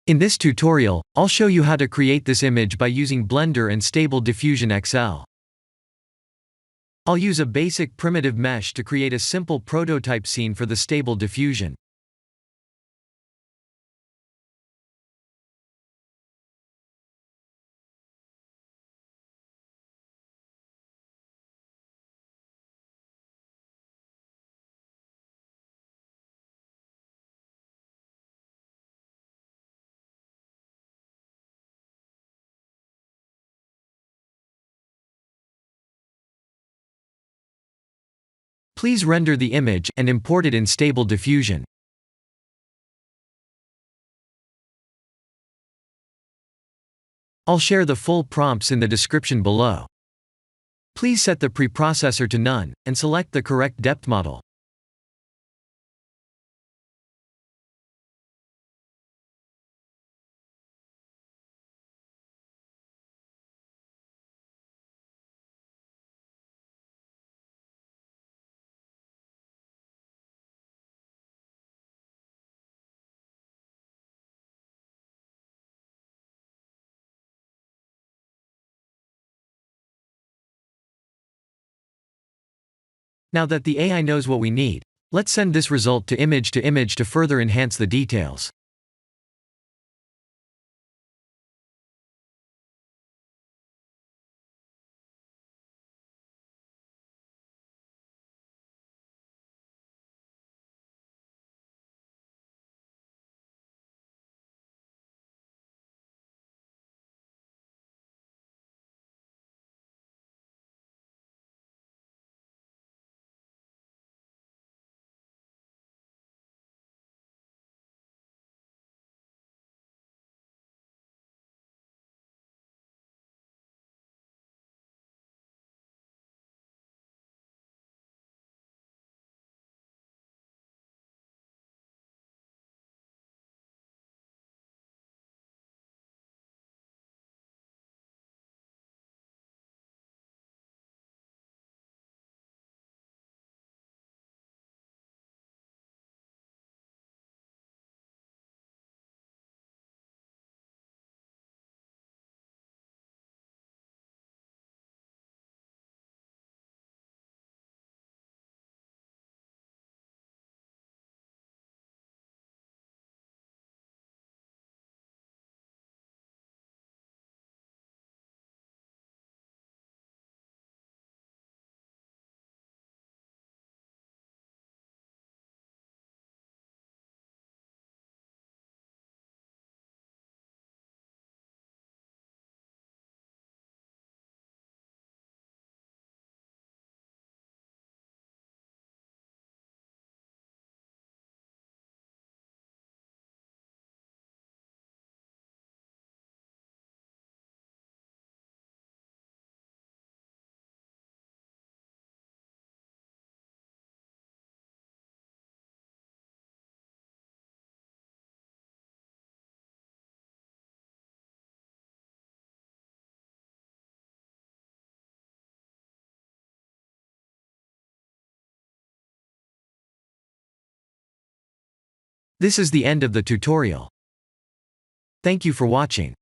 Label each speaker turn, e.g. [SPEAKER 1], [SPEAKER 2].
[SPEAKER 1] In this tutorial, I'll show you how to create this image by using Blender and Stable Diffusion XL. I'll use a basic primitive mesh to create a simple prototype scene for the Stable Diffusion. Please render the image and import it in Stable Diffusion. I'll share the full prompts in the description below. Please set the preprocessor to none, and select the correct depth model. Now that the AI knows what we need, let's send this result to image to further enhance the details. This is the end of the tutorial. Thank you for watching.